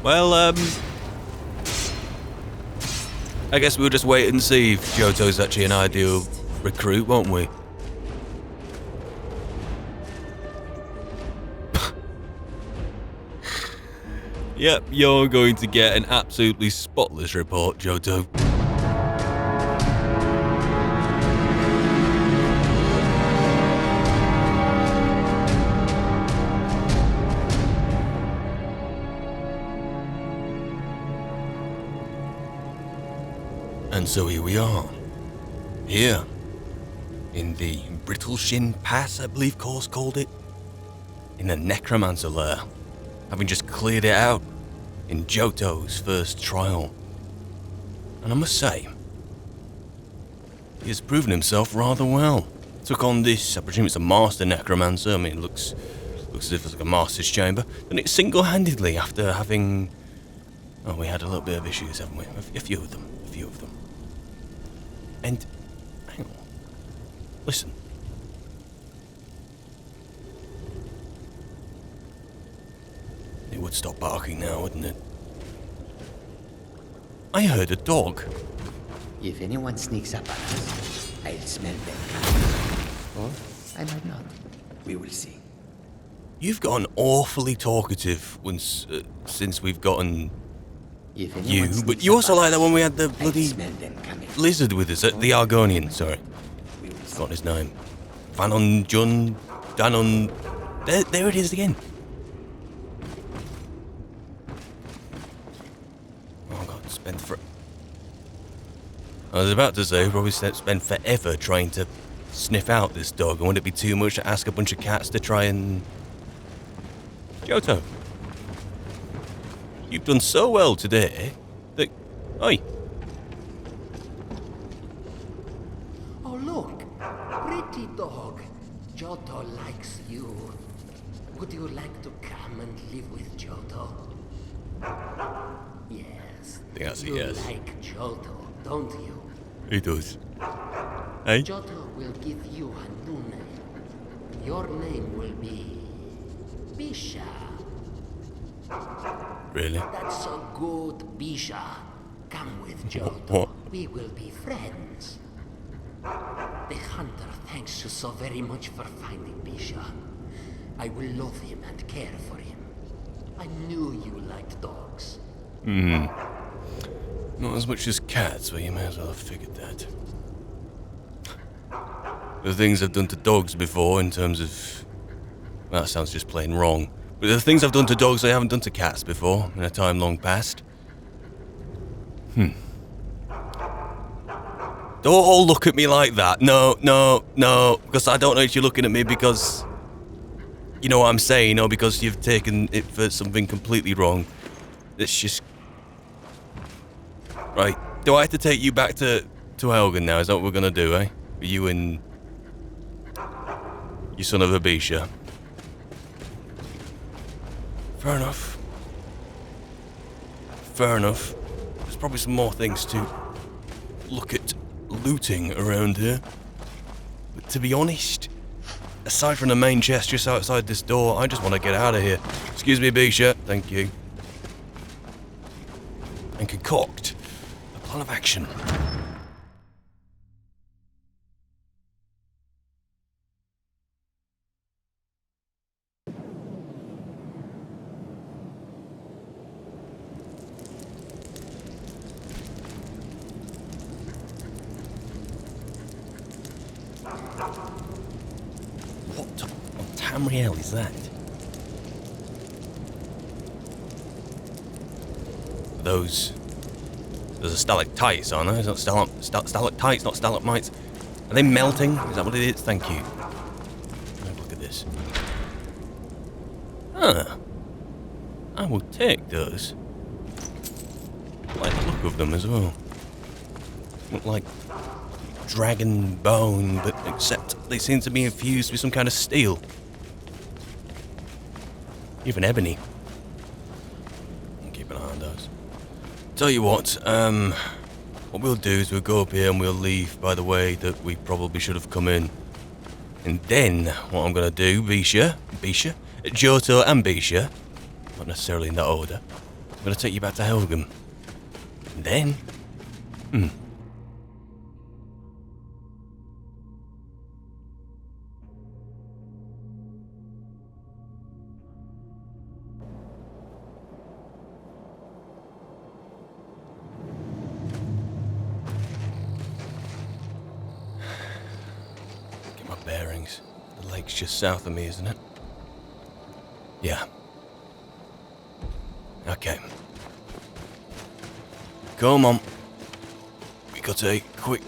Well, I guess we'll just wait and see if Johto's actually an ideal recruit, won't we? Yep, you're going to get an absolutely spotless report, Johto. And so here we are. Here. In the Brittle Shin Pass, I believe Course called it. In the Necromancer lair. Having just cleared it out in Johto's first trial. And I must say, he has proven himself rather well. Took on this, I presume it's a Master Necromancer. I mean, it looks as if it's like a Master's Chamber. And it single-handedly after having... Oh, we had a little bit of issues, haven't we? A few of them. And... hang on. Listen. It would stop barking now, wouldn't it? I heard a dog. If anyone sneaks up on us, I'll smell them coming. Or I might not. We will see. You've gotten awfully talkative since we've gotten you, but you also like that when we had the bloody lizard with us, the Argonian, sorry. Forgot his name. Danon. There it is again. Oh god, I was about to say, probably spend forever trying to sniff out this dog. And would it be too much to ask a bunch of cats to try and... Johto, you've done so well today that... Oi. Oh look, pretty dog. Johto likes you. Would you like to come and live with Johto? Yes. I think that's a you yes. like Johto, don't you? He does. Hey? Johto will give you a new name. Your name will be... Bisha. Really? That's a good Bisha. Come with Johto. What? We will be friends. The hunter thanks you so very much for finding Bisha. I will love him and care for him. I knew you liked dogs. Not as much as cats, but you may as well have figured that. The things I've done to dogs before in terms of... Well, that sounds just plain wrong. But the things I've done to dogs I haven't done to cats before, in a time long past. Don't all look at me like that. No. Because I don't know if you're looking at me because... You know what I'm saying, or because you've taken it for something completely wrong. It's just... Right. Do I have to take you back to Helgen now? Is that what we're going to do, eh? You and... You son of a Bisha. Fair enough. There's probably some more things to look at looting around here. But to be honest, aside from the main chest just outside this door, I just want to get out of here. Excuse me, Bisha. Thank you. And concoct a plan of action. What on Tamriel is that? Those are stalactites, aren't they? It's not stalactites, not stalagmites. Are they melting? Is that what it is? Thank you. Look at this. Huh. I will take those. I like the look of them as well. Look like dragon bone, but except they seem to be infused with some kind of steel. Even ebony. I'll keep an eye on those. Tell you what we'll do is we'll go up here and we'll leave by the way that we probably should have come in. And then, what I'm going to do, Bisha, Johto and Bisha, not necessarily in that order, I'm gonna take you back to Helgen. And then... Get my bearings. The lake's just south of me, isn't it? Yeah. Okay. Come on. We got a quick...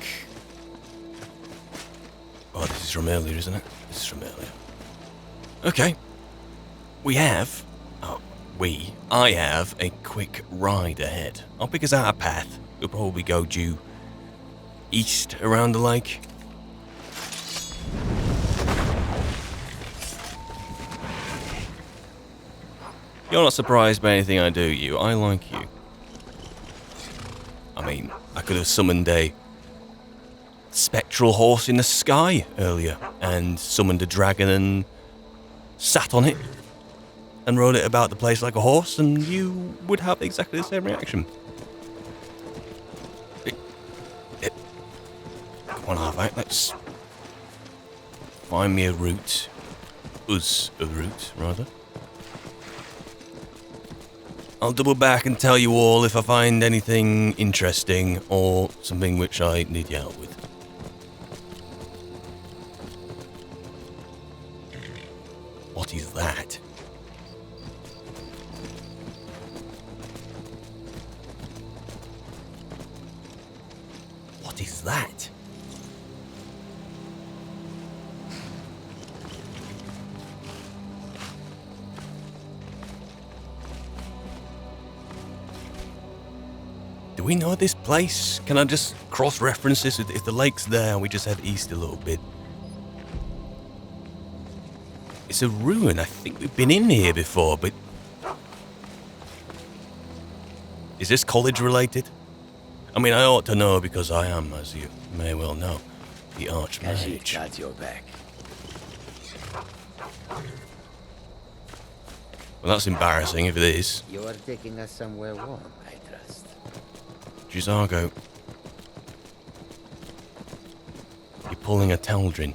Oh, this is from earlier, isn't it? This is from earlier. Okay. We have... I have a quick ride ahead. I'll pick us out a path. We'll probably go due east around the lake. You're not surprised by anything I do, you. I like you. I mean, I could have summoned a spectral horse in the sky earlier and summoned a dragon and sat on it and rode it about the place like a horse, and you would have exactly the same reaction. Come on, Harvey, let's find me a route. Us a route, rather. I'll double back and tell you all if I find anything interesting or something which I need your help with. What is that? What is that? Do we know this place? Can I just cross-reference this? If the lake's there, we just head east a little bit. It's a ruin. I think we've been in here before, but... Is this college-related? I mean, I ought to know because I am, as you may well know, the Archmage. Got your back. Well, that's embarrassing if it is. You are taking us somewhere warm, I trust. Gisargo. You're pulling a Teldrin.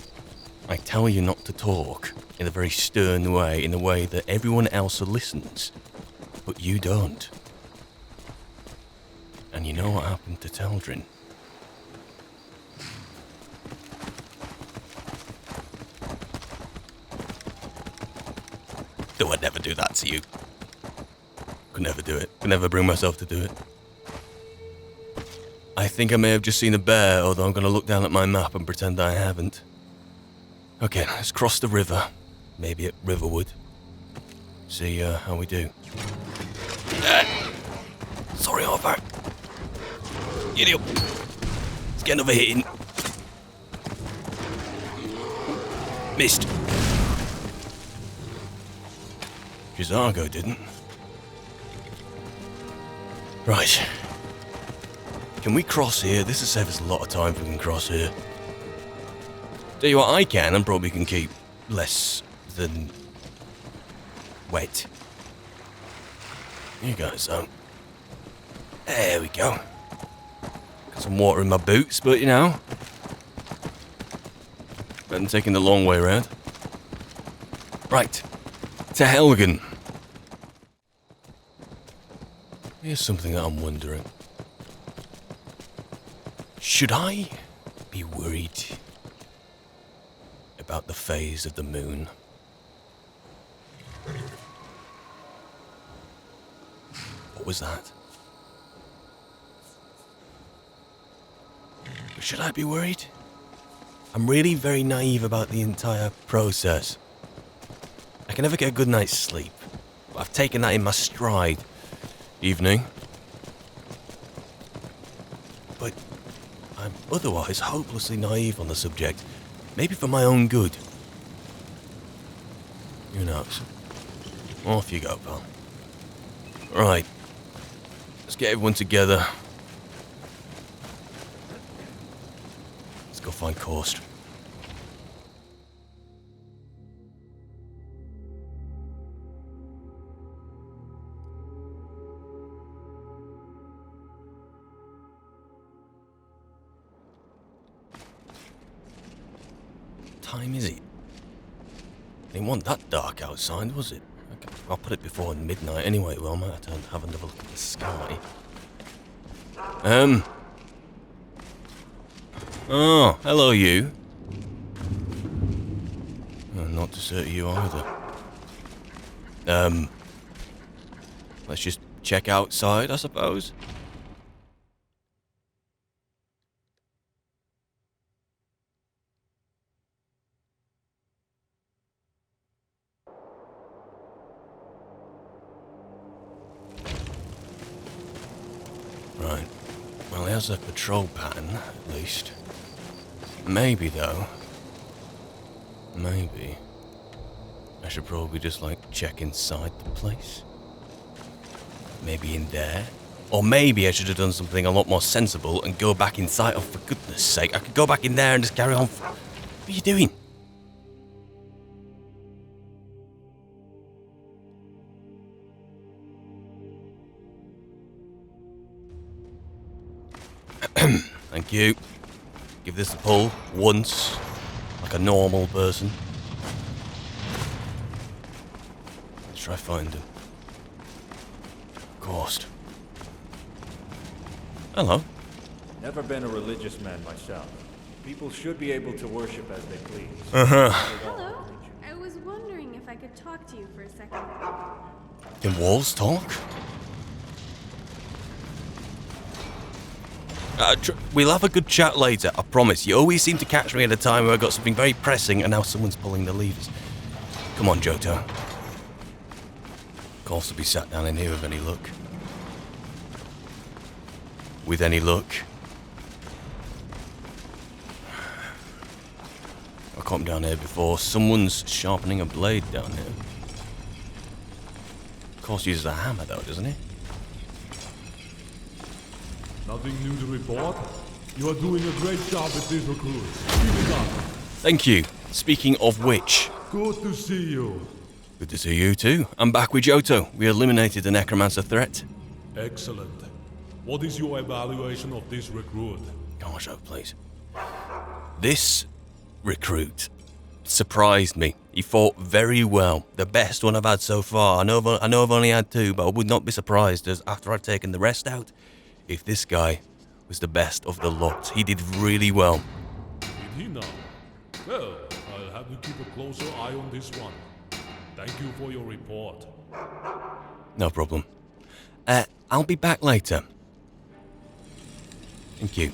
I tell you not to talk in a very stern way, in a way that everyone else listens, but you don't. And you know what happened to Teldrin? No, I'd never do that to you. Could never do it. Could never bring myself to do it. I think I may have just seen a bear, although I'm going to look down at my map and pretend I haven't. Okay, let's cross the river. Maybe at Riverwood. See how we do. Sorry, Harvard. Idiot. It's getting overheating. Missed. Gisargo didn't. Right. Can we cross here? This will save us a lot of time if we can cross here. Tell you what, I can and probably can keep less than wet. You guys don't. There we go. Got some water in my boots, but you know. Better than taking the long way around. Right. To Helgen. Here's something that I'm wondering. Should I be worried about the phase of the moon? What was that? Should I be worried? I'm really very naive about the entire process. I can never get a good night's sleep. I've taken that in my stride. Evening. But I'm otherwise hopelessly naive on the subject. Maybe for my own good. Who knows? Off you go, pal. Right. Let's get everyone together. Let's go find Korst. time is it? It wasn't that dark outside, was it? Okay, I'll put it before midnight anyway. Well, I might have to have another look at the sky. Oh, hello you. Oh, not to desert you either. Let's just check outside, I suppose. Right. Well, there's a patrol pattern, at least. Maybe, though. Maybe. I should probably just, like, check inside the place. Maybe in there. Or maybe I should have done something a lot more sensible and go back inside. Oh, for goodness sake. I could go back in there and just carry on. What are you doing? Thank you. Give this a pull once, like a normal person. Let's try find him. Ghost. Hello. Never been a religious man myself. People should be able to worship as they please. Hello. I was wondering if I could talk to you for a second. Can walls talk? We'll have a good chat later, I promise. You always seem to catch me at a time where I've got something very pressing and now someone's pulling the levers. Come on, Johto. Of course, to be sat down in here with any luck. With any luck. I've come down here before. Someone's sharpening a blade down here. Of course, he uses a hammer though, doesn't he? Nothing new to report? You are doing a great job with these recruits. Keep it up. Thank you. Speaking of which... Good to see you. Good to see you too. I'm back with Johto. We eliminated the necromancer threat. Excellent. What is your evaluation of this recruit? Gosh, oh please. This recruit surprised me. He fought very well. The best one I've had so far. I know I've only had two, but I would not be surprised as after I'd taken the rest out, if this guy was the best of the lot. He did really well. Did he now? Well, I'll have to keep a closer eye on this one. Thank you for your report. No problem. I'll be back later. Thank you.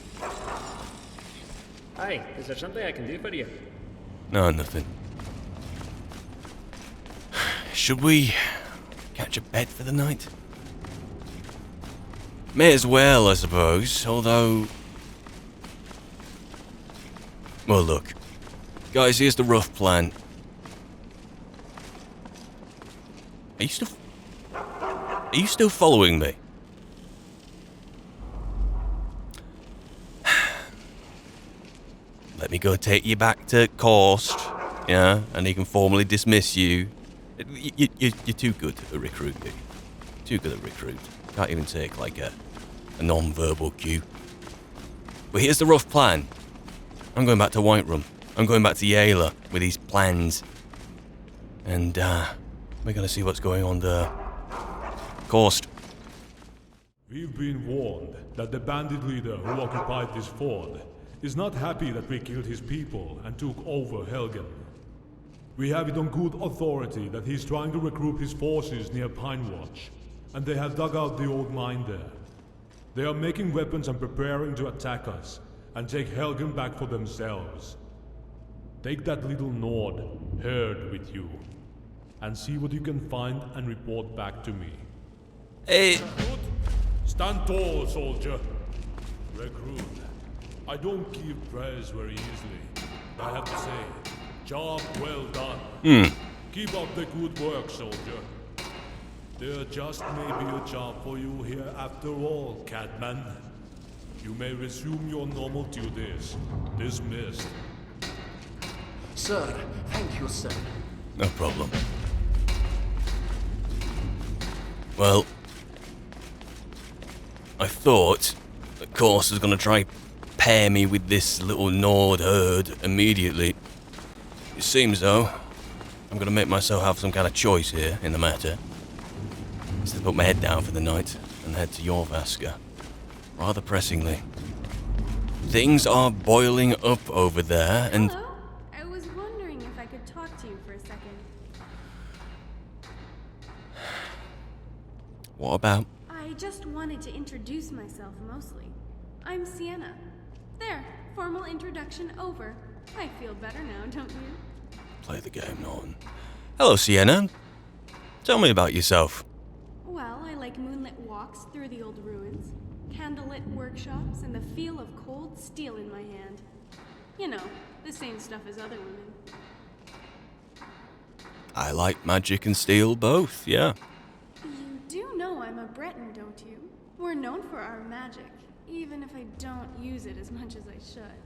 Hi, is there something I can do for you? No, nothing. Should we catch a bed for the night? May as well, I suppose, although... Well, look. Guys, here's the rough plan. Are you still following me? Let me go take you back to Korst, yeah, and he can formally dismiss you. You're too good a recruit, dude. Too good a recruit. Can't even take, like, a non-verbal cue. But here's the rough plan. I'm going back to Whiterun. I'm going back to Yala with these plans. And, we're gonna see what's going on there. Korst. We've been warned that the bandit leader who occupied this fort is not happy that we killed his people and took over Helgen. We have it on good authority that he's trying to recruit his forces near Pinewatch, and they have dug out the old mine there. They are making weapons and preparing to attack us, and take Helgen back for themselves. Take that little Nord, Herd, with you, and see what you can find and report back to me. Hey. Good? Stand tall, soldier. Recruit. I don't give praise very easily. I have to say, job well done. Keep up the good work, soldier. There just may be a job for you here after all, Catman. You may resume your normal duties. Dismissed. Sir, thank you, sir. No problem. Well, I thought that Korst was going to try pair me with this little Nord herd immediately. It seems, though, I'm gonna make myself have some kind of choice here in the matter. Instead of put my head down for the night and head to Jorvaska. Rather pressingly. Things are boiling up over there, and... Hello? I was wondering if I could talk to you for a second. What about? I just wanted to introduce myself mostly. I'm Sienna. There, formal introduction over. I feel better now, don't you? Play the game, Norton. Hello, Sienna. Tell me about yourself. Well, I like moonlit walks through the old ruins, candlelit workshops, and the feel of cold steel in my hand. You know, the same stuff as other women. I like magic and steel both, yeah. You do know I'm a Breton, don't you? We're known for our magic, even if I don't use it as much as I should.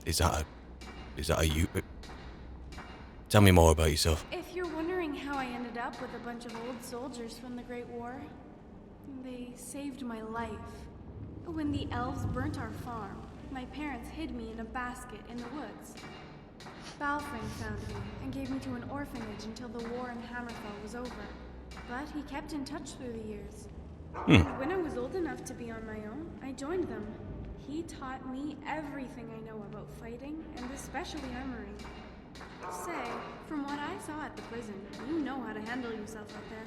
Is that a you? Tell me more about yourself. If you're wondering how I ended up with a bunch of old soldiers from the Great War, they saved my life. When the elves burnt our farm, my parents hid me in a basket in the woods. Balfring found me and gave me to an orphanage until the war in Hammerfell was over. But he kept in touch through the years. And when I was old enough to be on my own, I joined them. He taught me everything I know about fighting, and especially armoring. Say, from what I saw at the prison, you know how to handle yourself out there.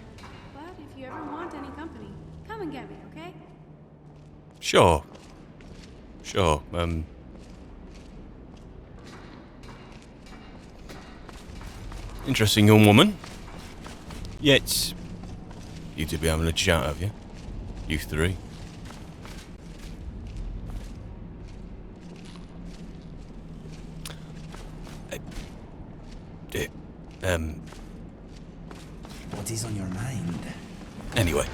But if you ever want any company, come and get me, okay? Sure. Interesting young woman. Yet, you two be having a chat, have you? You three. What is on your mind? Anyway,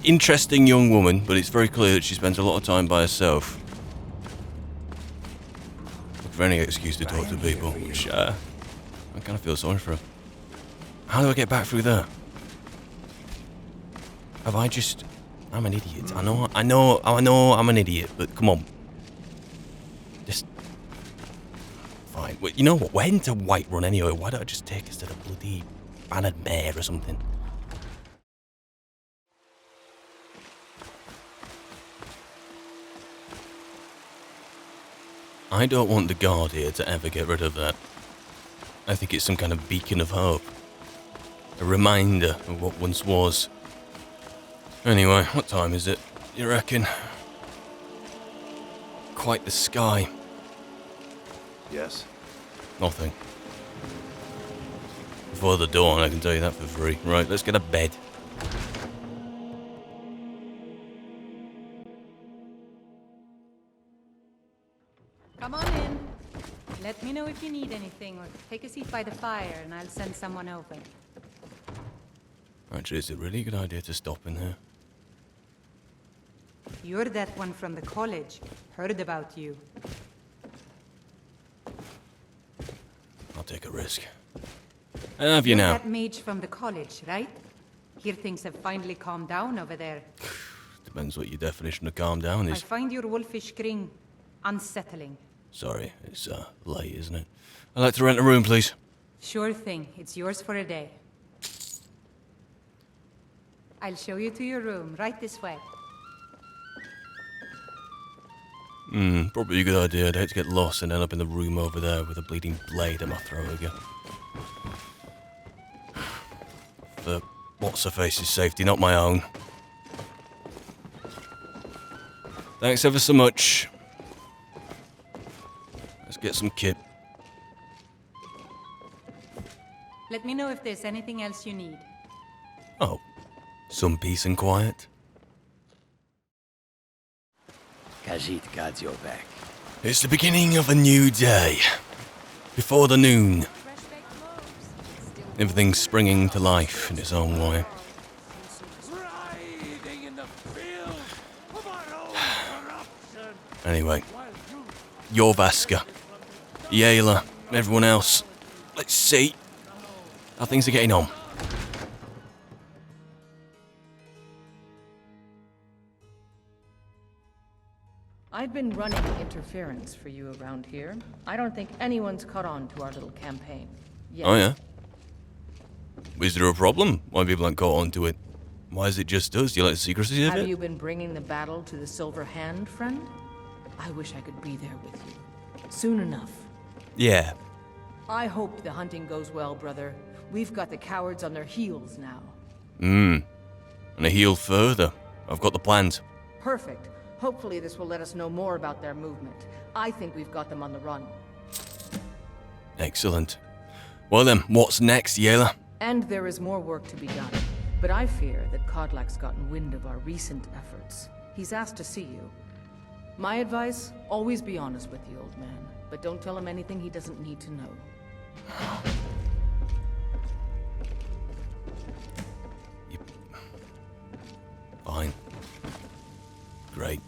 interesting young woman, but it's very clear that she spends a lot of time by herself. Look for any excuse to talk to people, which, I kind of feel sorry for her. How do I get back through there? I'm an idiot. I know I'm an idiot, but come on. Just... Fine. Well, you know what? We're heading to Whiterun anyway. Why don't I just take us to the bloody Bannered Mare or something? I don't want the guard here to ever get rid of that. I think it's some kind of beacon of hope. A reminder of what once was. Anyway, what time is it, you reckon? Quite the sky. Yes. Nothing. Before the dawn, I can tell you that for free. Right, let's get a bed. Come on in. Let me know if you need anything, or take a seat by the fire and I'll send someone over. Actually, is it really a good idea to stop in here? You're that one from the college. Heard about you. I'll take a risk. I have you You're now. that mage from the college, right? Hear things have finally calmed down over there. Depends what your definition of calm down I is. find your wolfish grin unsettling. Sorry, it's late, isn't it? I'd like to rent a room, please. Sure thing. It's yours for a day. I'll show you to your room, right this way. Probably a good idea. I'd hate to get lost and end up in the room over there with a bleeding blade at my throat again. For what's-her-face's safety, not my own. Thanks ever so much. Let's get some kit. Let me know if there's anything else you need. Oh, some peace and quiet. Khajiit guards your back. It's the beginning of a new day. Before the noon. Everything's springing to life in its own way. Anyway, Jorvaska, Yayla, everyone else. Let's see how things are getting on. I've been running interference for you around here. I don't think anyone's caught on to our little campaign yet. Oh, yeah? Is there a problem? Why people aren't caught on to it? Why is it just us? Do you like the secrecy of it? Have you been bringing the battle to the Silver Hand, friend? I wish I could be there with you. Soon enough. Yeah. I hope the hunting goes well, brother. We've got the cowards on their heels now. And a heel further. I've got the plans. Perfect. Hopefully this will let us know more about their movement. I think we've got them on the run. Excellent. Well then, what's next, Yela? And there is more work to be done. But I fear that Kodlak's gotten wind of our recent efforts. He's asked to see you. My advice, always be honest with the old man. But don't tell him anything he doesn't need to know. Fine. Great.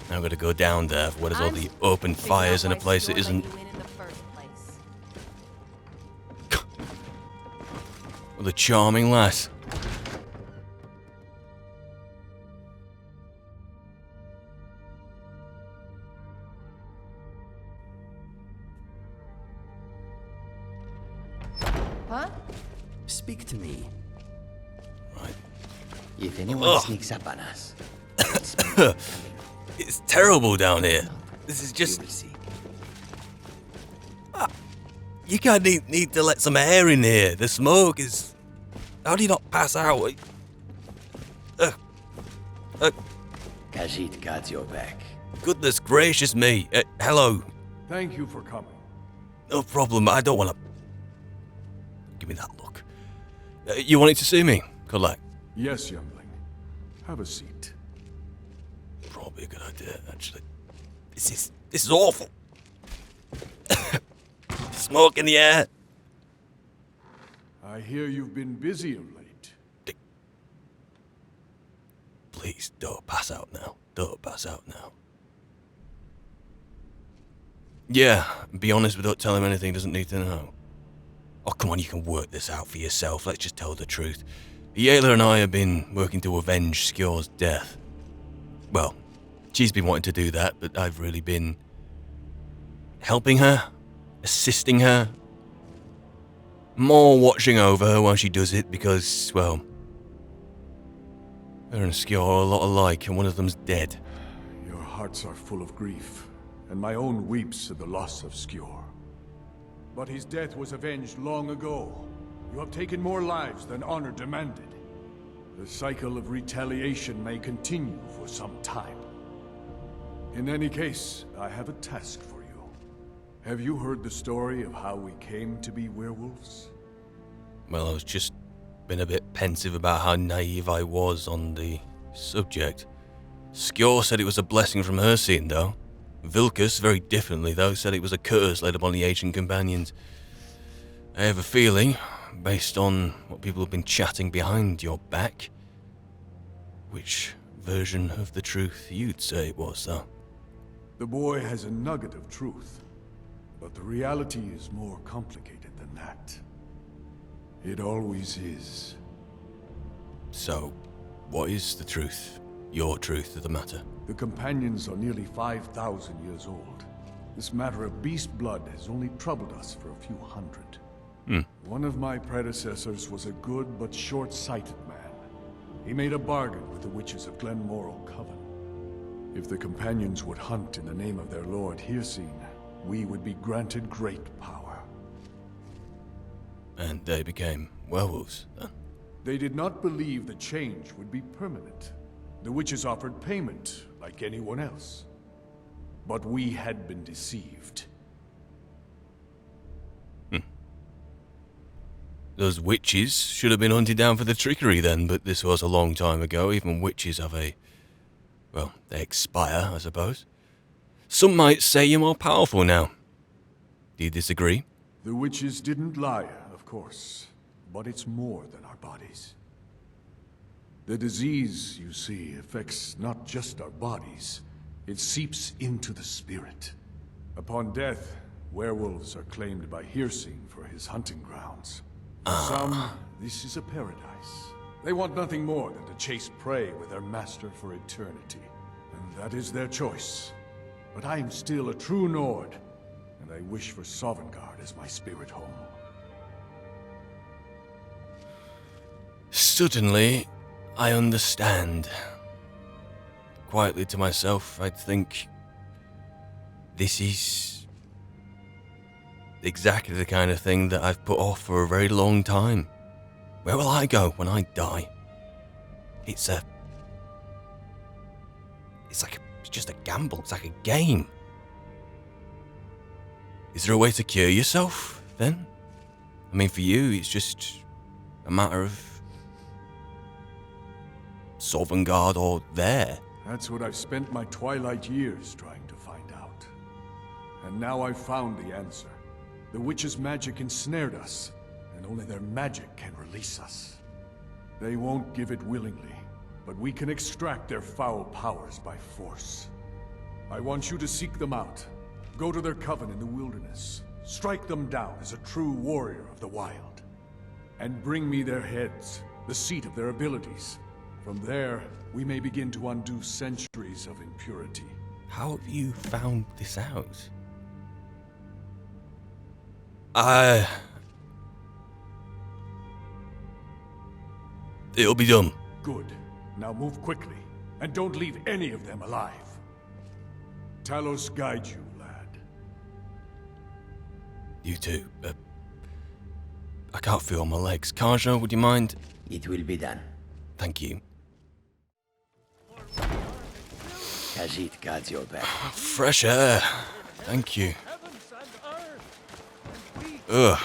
Now I've got to go down there where there's all the open fires in a place that isn't... With a charming lass. Huh? Speak to me. Right. If anyone sneaks up on us, It's terrible down here. This is you just... will see. You can't need to let some air in here. The smoke is... How do you not pass out? Khajiit got your back. Goodness gracious me. Hello. Thank you for coming. No problem. I don't want to... Give me that look. You wanted to see me, Kodlak? Yes, youngling. Have a seat. Probably a good idea, actually. This is awful. Smoke in the air. I hear you've been busy of late. Please, don't pass out now. Don't pass out now. Yeah, be honest, but don't tell him anything he doesn't need to know. Oh, come on, you can work this out for yourself. Let's just tell the truth. Yela and I have been working to avenge Skjor's death. Well, she's been wanting to do that, but I've really been helping her, assisting her, more watching over her while she does it because, well, her and Skjor are a lot alike and one of them's dead. Your hearts are full of grief, and my own weeps at the loss of Skjor. But his death was avenged long ago. You have taken more lives than honor demanded. The cycle of retaliation may continue for some time. In any case, I have a task for you. Have you heard the story of how we came to be werewolves? Well, I was just been a bit pensive about how naive I was on the subject. Skjor said it was a blessing from her scene, though. Vilkas, very differently though, said it was a curse laid upon the ancient companions. I have a feeling, based on what people have been chatting behind your back, which version of the truth you'd say it was, though. The boy has a nugget of truth, but the reality is more complicated than that. It always is. So, what is the truth? Your truth of the matter? The companions are nearly 5,000 years old. This matter of beast blood has only troubled us for a few hundred. One of my predecessors was a good but short-sighted man. He made a bargain with the witches of Glenmoral Coven. If the companions would hunt in the name of their lord Hircine, we would be granted great power. And they became werewolves, then? They did not believe the change would be permanent. The witches offered payment, like anyone else. But we had been deceived. Those witches should have been hunted down for the trickery then, but this was a long time ago. Even witches have a... well, they expire, I suppose. Some might say you're more powerful now. Do you disagree? The witches didn't lie, of course. But it's more than our bodies. The disease, you see, affects not just our bodies. It seeps into the spirit. Upon death, werewolves are claimed by Hircine for his hunting grounds. For some, this is a paradise. They want nothing more than to chase prey with their master for eternity. And That is their choice. But I am still a true Nord, and I wish for Sovngarde as my spirit home. Suddenly, I understand. Quietly to myself, I'd think, this is exactly the kind of thing that I've put off for a very long time. Where will I go when I die? It's just a gamble. It's like a game. Is there a way to cure yourself, then? I mean, for you, it's just a matter of Sovngarde or there. That's what I've spent my twilight years trying to find out. And now I've found the answer. The witch's magic ensnared us, and only their magic can release us. They won't give it willingly, but we can extract their foul powers by force. I want you to seek them out. Go to their coven in the wilderness. Strike them down as a true warrior of the wild. And bring me their heads, the seat of their abilities. From there, we may begin to undo centuries of impurity. How have you found this out? It'll be done. Good. Now move quickly, and don't leave any of them alive. Talos guide you, lad. You too. I can't feel my legs. Karja, would you mind? It will be done. Thank you. Khajiit guards your back. Fresh air. Thank you. Ugh.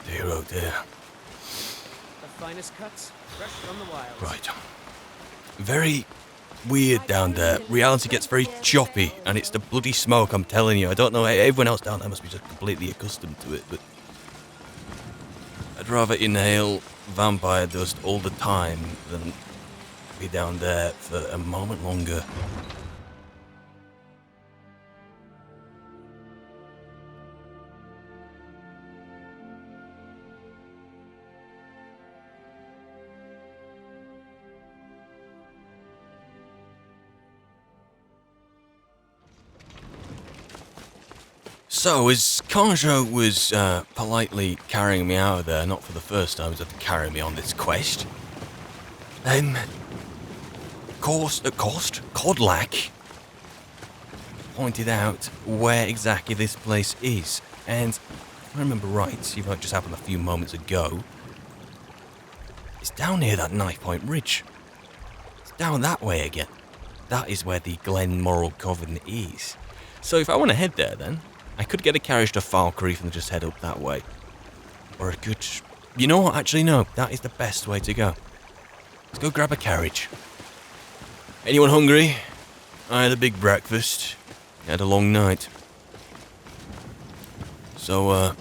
Dear oh dear. The finest cuts, fresh from the wild. Right. Very weird down there. Reality gets very choppy, and it's the bloody smoke, I'm telling you. I don't know, everyone else down there must be just completely accustomed to it, but I'd rather inhale vampire dust all the time than be down there for a moment longer. So, as Karja was politely carrying me out of there, not for the first time he's had to carry me on this quest, Kodlak pointed out where exactly this place is, and if I remember right, even though it just happened a few moments ago, it's down near that Knife Point Ridge. It's down that way again. That is where the Glen Moral Coven is. So if I want to head there then, I could get a carriage to Falkreath and just head up that way. Or I could... You know what? Actually, no. That is the best way to go. Let's go grab a carriage. Anyone hungry? I had a big breakfast. I had a long night. So, I'll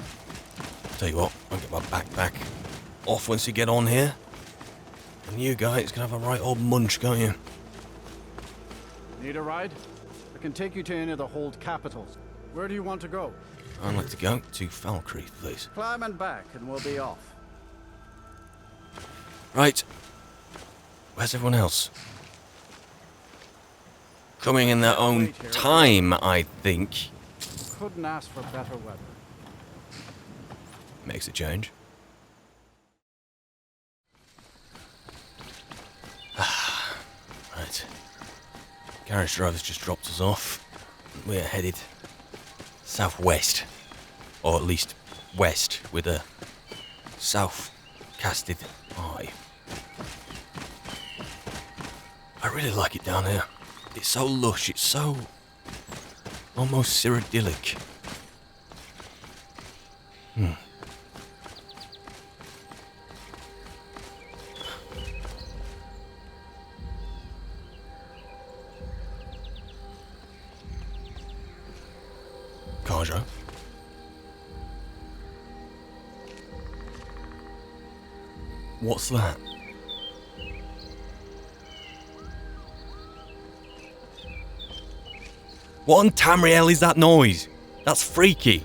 tell you what. I'll get my backpack off once you get on here. And you guys can have a right old munch, can't you? Need a ride? I can take you to any of the hold capitals. Where do you want to go? I'd like to go to Falkreath, please. Climb and back, and we'll be off. Right. Where's everyone else? Coming in their own time, I think. Couldn't ask for better weather. Makes a change. Right. Carriage driver's just dropped us off. We're headed southwest, or at least west, with a south-casted eye. I really like it down here. It's so lush, it's so almost cyrodiilic. Karja? What's that? What in Tamriel is that noise? That's freaky.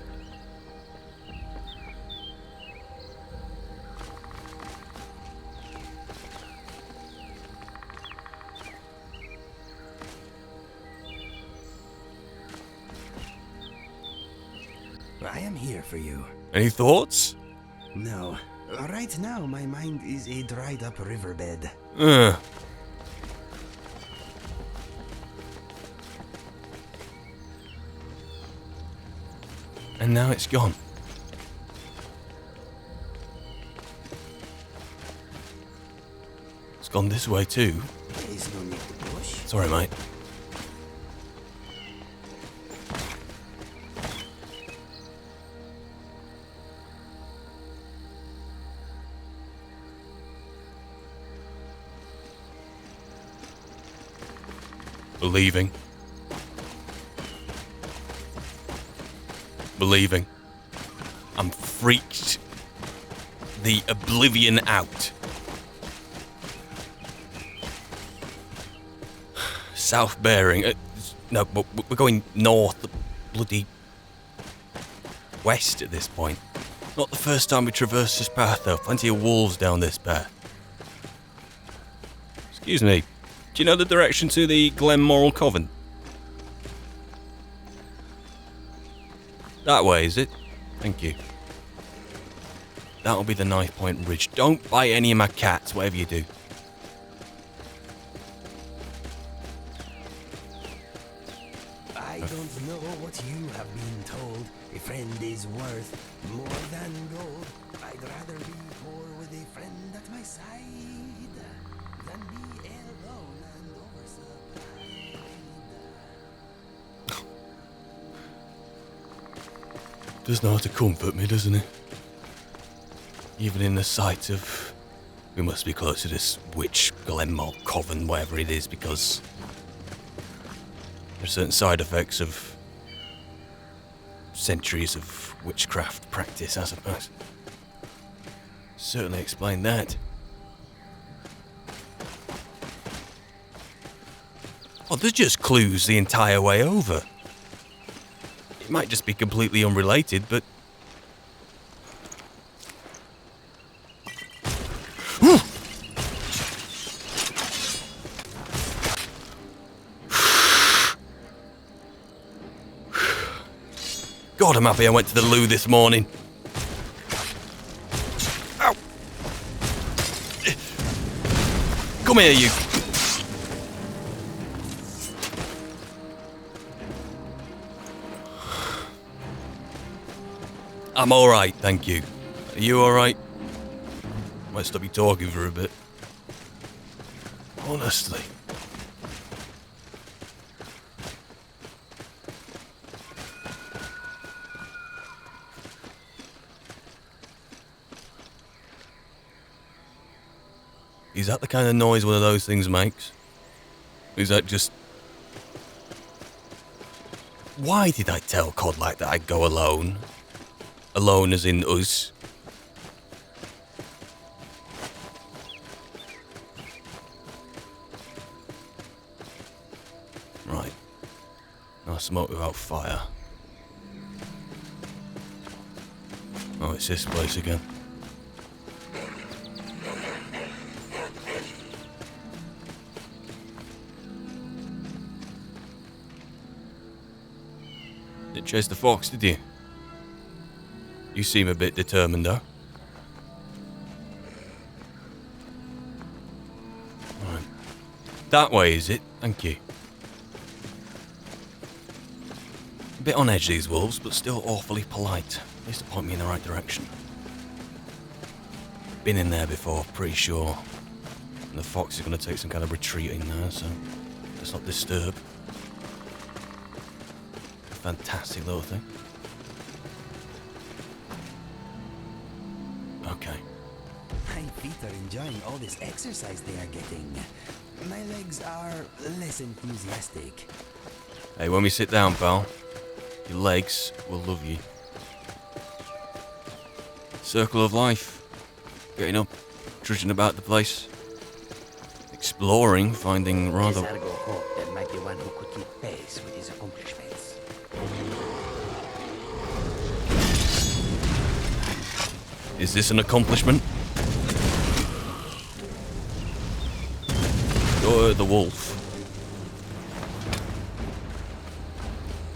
I am here for you. Any thoughts? No. Right now, my mind is a dried up riverbed. And now it's gone. It's gone this way too. There is no need to push. Sorry, mate. Believing. I'm freaked the oblivion out. South bearing. No, but we're going north, bloody west at this point. Not the first time we traversed this path, though. Plenty of wolves down this path. Excuse me. Do you know the direction to the Glenmoral Coven? That way, is it? Thank you. That'll be the Knife Point Ridge. Don't buy any of my cats, whatever you do. I don't know what you have been told. A friend is worth more than gold. I'd rather be poor with a friend at my side than be alone and oversupplied. Does know how to comfort me, doesn't it? Even in the sight of... We must be close to this witch, Glenmore Coven, whatever it is, because... There's certain side effects of... centuries of witchcraft practice, I suppose. Certainly explain that. Oh, there's just clues the entire way over. It might just be completely unrelated, but... God, I'm happy I went to the loo this morning. Ow! Come here, you. I'm alright, thank you. Are you alright? Might stop you talking for a bit. Honestly. Is that the kind of noise one of those things makes? Is that just... Why did I tell Codlack that I'd go alone? Alone as in us. Right. No smoke without fire. Oh, it's this place again. Didn't chase the fox, did you? You seem a bit determined, though. Right. That way, is it? Thank you. A bit on edge, these wolves, but still awfully polite. At least to point me in the right direction. Been in there before, pretty sure. And the fox is going to take some kind of retreat in there, so let's not disturb. Fantastic little thing. Okay. My feet are enjoying all this exercise they are getting. My legs are less enthusiastic. Hey, when we sit down, pal, your legs will love you. Circle of life. Getting up, trudging about the place. Exploring, finding rather... Argo hoped there might be one who could keep pace with his accomplishments. Is this an accomplishment? You're the wolf.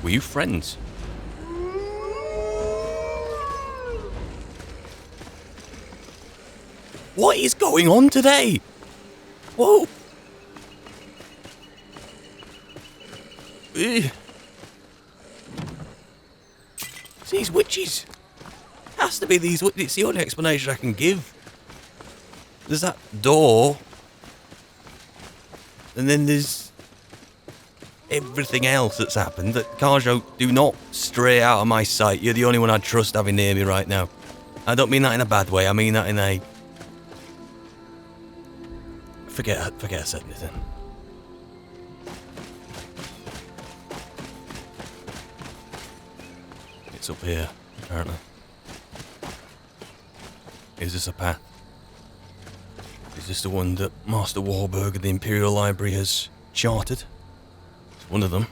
Were you friends? What is going on today? Whoa. Ugh. It's these witches. Has to be these witches. It's the only explanation I can give. There's that door. And then there's everything else that's happened. That Karjo, do not stray out of my sight. You're the only one I'd trust having near me right now. I don't mean that in a bad way. I mean that in a... Forget I said anything. It's up here, apparently. Is this a path? Is this the one that Master Warburg of the Imperial Library has charted? It's one of them.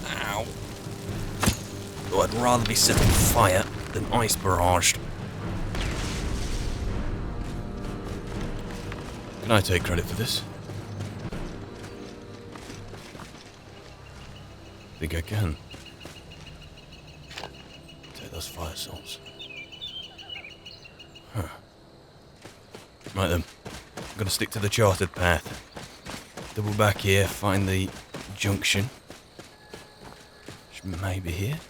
Ow. Though I'd rather be set on fire than ice barraged. Can I take credit for this? I think I can. Take those fire salts. Huh. Right then. I'm gonna stick to the charted path. Double back here, find the junction. Which may be here.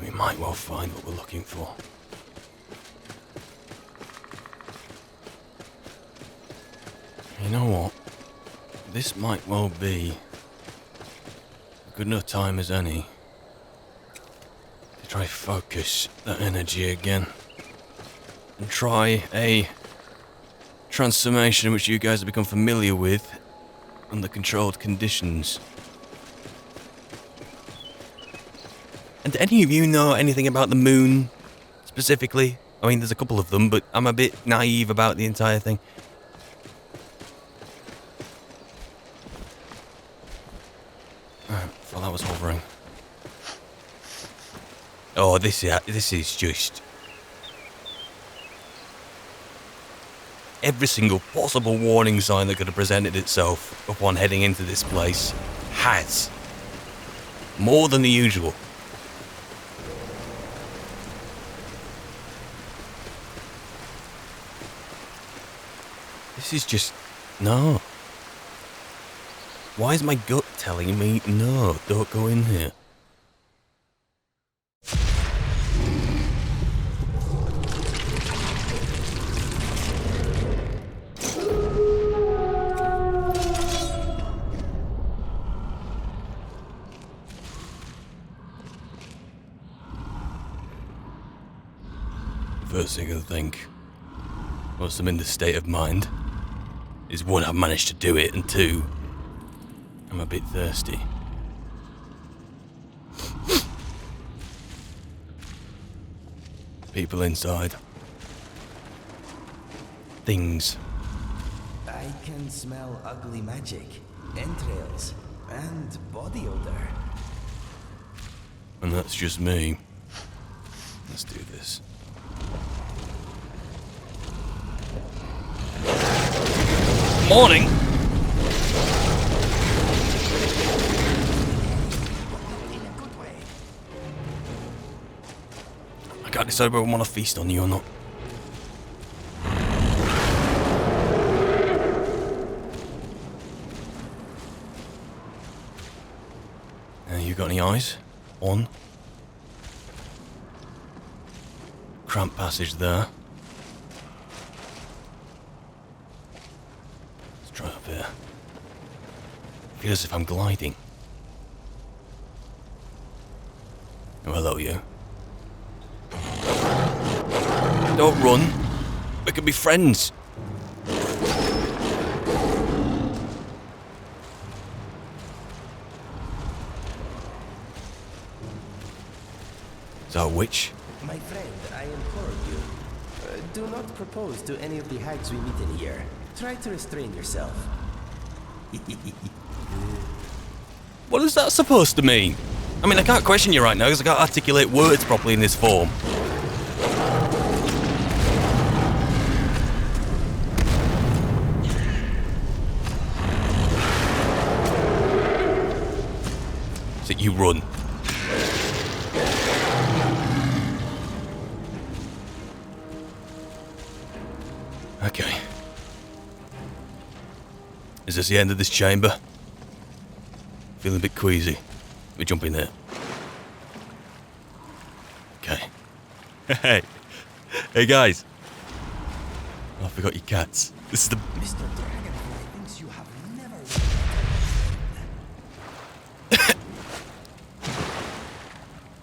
We might well find what we're looking for. You know what? This might well be good enough time as any to try focus that energy again and try a transformation which you guys have become familiar with under controlled conditions. And do any of you know anything about the moon specifically? I mean, there's a couple of them, but I'm a bit naive about the entire thing. I was hovering. Oh, this is just... Every single possible warning sign that could have presented itself upon heading into this place has. More than the usual. This is just... No. Why is my gut telling me, no, don't go in here? First thing I think, whilst I'm in this state of mind, is one, I've managed to do it, and two, I'm a bit thirsty. People inside. Things. I can smell ugly magic, entrails, and body odor. And that's just me. Let's do this. Morning! I can't decide whether I want to feast on you or not. You got any eyes? On? Cramped passage there. Let's try up here. Feels as if I'm gliding. Oh, hello, you. Don't run. We could be friends. Is that a witch? My friend, I implore you, do not propose to any of the hags we meet in here. Try to restrain yourself. What is that supposed to mean? I mean, I can't question you right now because I can't articulate words properly in this form. So you run. Okay. Is this the end of this chamber? Feeling a bit queasy. Let me jump in there. Okay. Hey. Hey guys. Oh, I forgot your cats. This is the... Mr. Dragonborn thinks you have never...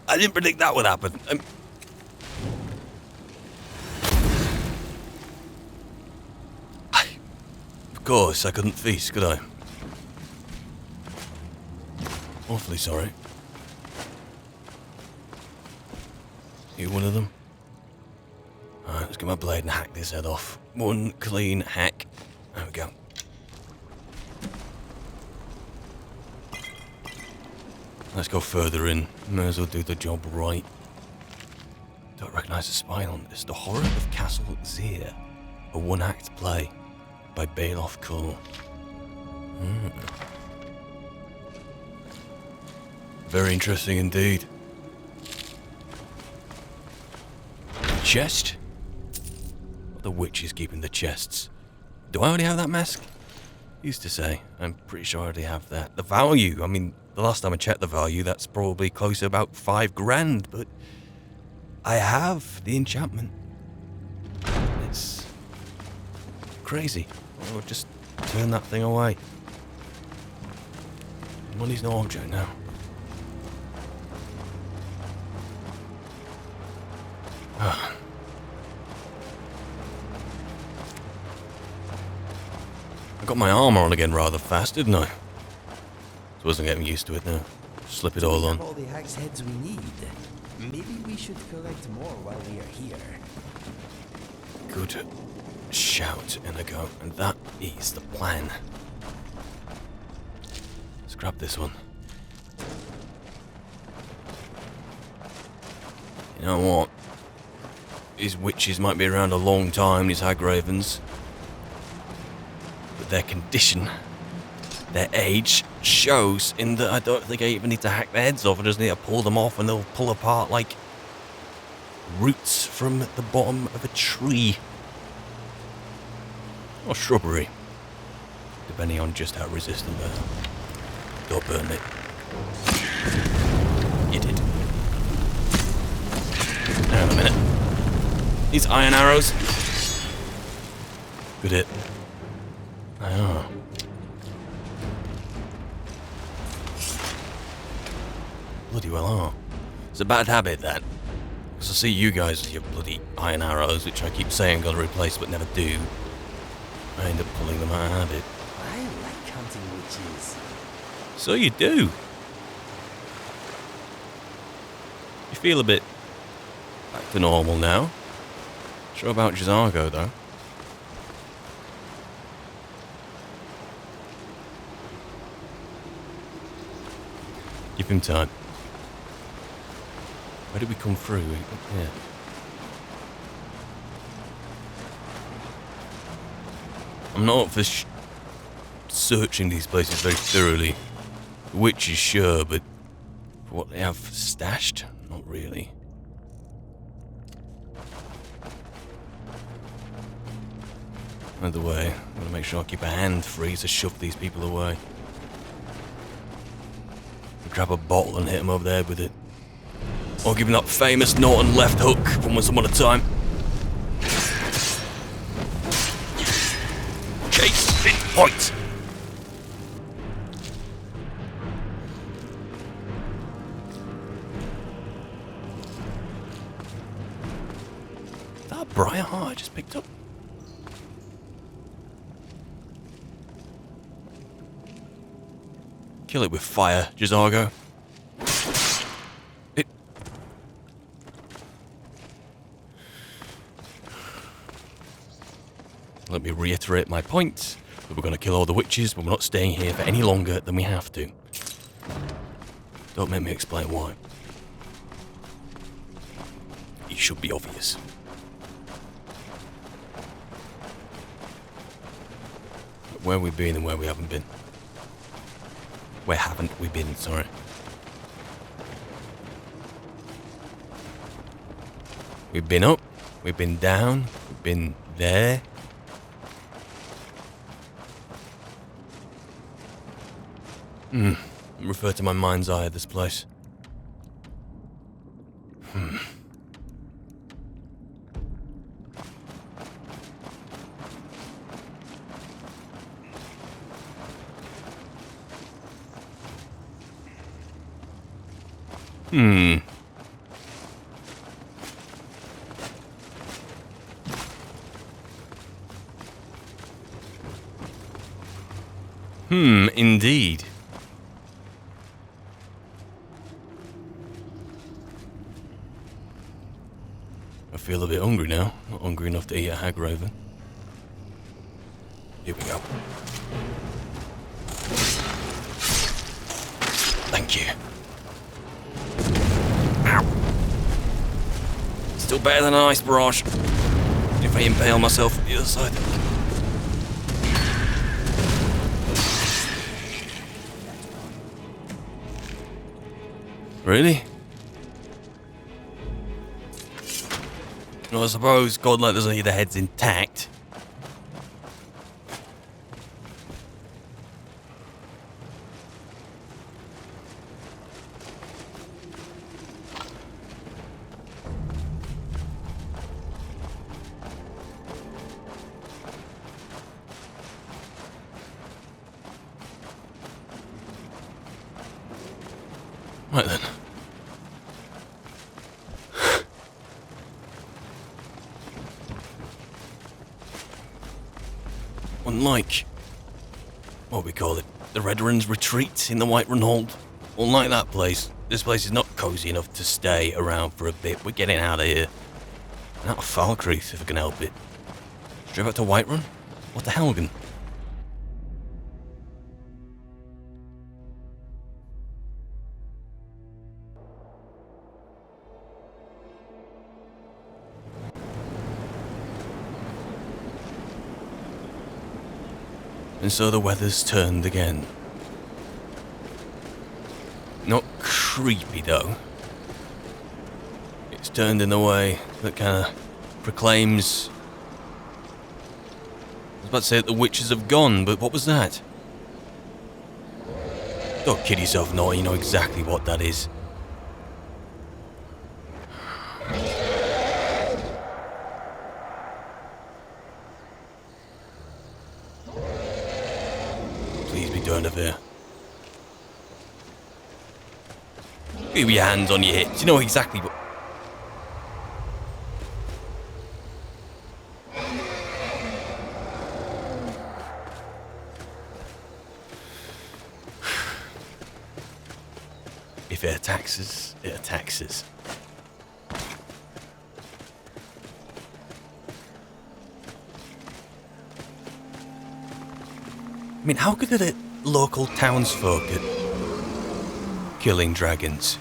I didn't predict that would happen. Of course, I couldn't feast, could I? Awfully sorry. You one of them? Alright, let's get my blade and hack this head off. One clean hack. There we go. Let's go further in. May as well do the job right. Don't recognise the spine on this. The Horror of Castle Zir. A one-act play by Bailoff Cole. Very interesting indeed. Chest? The witch is keeping the chests. Do I already have that mask? Used to say. I'm pretty sure I already have that. The value, I mean, the last time I checked the value, that's probably close to about 5 grand, but I have the enchantment. It's crazy. I'll just turn that thing away. Money's no object now. I got my armor on again rather fast, didn't I? Suppose I'm getting used to it now. Slip it all on. All the axe heads we need. Maybe we should collect more while we are here. Good shout, Inigo, and that is the plan. Let's grab this one. You know what? These witches might be around a long time, these hag-ravens. But their condition, their age, shows in that I don't think I even need to hack their heads off. I just need to pull them off and they'll pull apart like roots from the bottom of a tree. Or shrubbery. Depending on just how resistant they are. Don't burn it. You did. Hang on a minute. These iron arrows. Good hit. Oh. Bloody well are. It's a bad habit, that. Because I see you guys with your bloody iron arrows, which I keep saying I'm going to replace but never do. I end up pulling them out of habit. I like hunting witches. So you do. You feel a bit back to normal now. Sure about Jazargo, though. Give him time. Where did we come through? Yeah. I'm not up for searching these places very thoroughly. The witches, sure, but for what they have stashed, not really. Either way, I'm gonna make sure I keep a hand free to shove these people away. Grab a bottle and hit him over the head with it. Or give him that famous Norton left hook from Once Upon a Time. Chase in point! That briar heart I just picked up. Kill it with fire, Jazargo. It... Let me reiterate my point. That we're going to kill all the witches, but we're not staying here for any longer than we have to. Don't make me explain why. It should be obvious. Where we've been and where we haven't been. Where haven't we been, sorry. We've been up, we've been down, we've been there. Refer to my mind's eye of this place. Indeed. I feel a bit hungry now. Not hungry enough to eat a hag raven. Here we go. Thank you. Ow. Still better than an ice barrage. If I impale myself at the other side. Really? Well, I suppose God let us leave the heads intact. Right then. Unlike, what we call it, the Red Run's retreat in the White Run Hold, unlike that place, this place is not cozy enough to stay around for a bit. We're getting out of here. Out of Falkreath, if I can help it. Straight back to White Run? What the hell, Helgen? And so the weather's turned again. Not creepy though. It's turned in a way that kind of proclaims... I was about to say that the witches have gone, but what was that? Don't kid yourself, Norton, you know exactly what that is. Turned of here. Keep your hands on your hips. You know exactly what. If it attacks us, it attacks us. I mean, how good are the local townsfolk at killing dragons?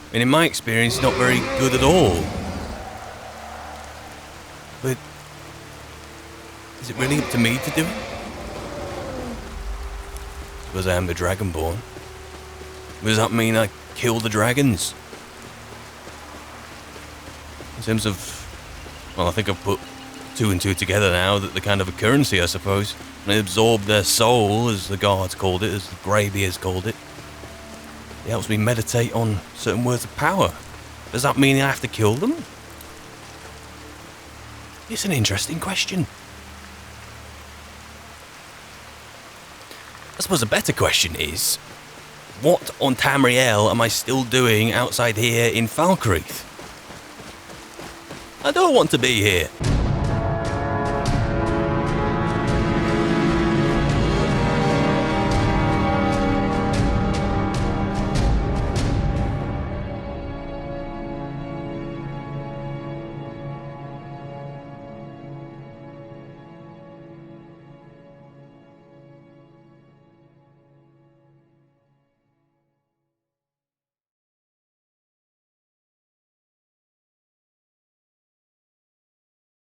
I mean, in my experience, not very good at all. But is it really up to me to do it? Suppose I am the Dragonborn. Does that mean I kill the dragons? In terms of, well, I think I've put two and two together now, that the kind of a currency, I suppose. And they absorb their soul, as the guards called it, as the Greybeards called it. It helps me meditate on certain words of power. Does that mean I have to kill them? It's an interesting question. I suppose a better question is, what on Tamriel am I still doing outside here in Falkreath? I don't want to be here.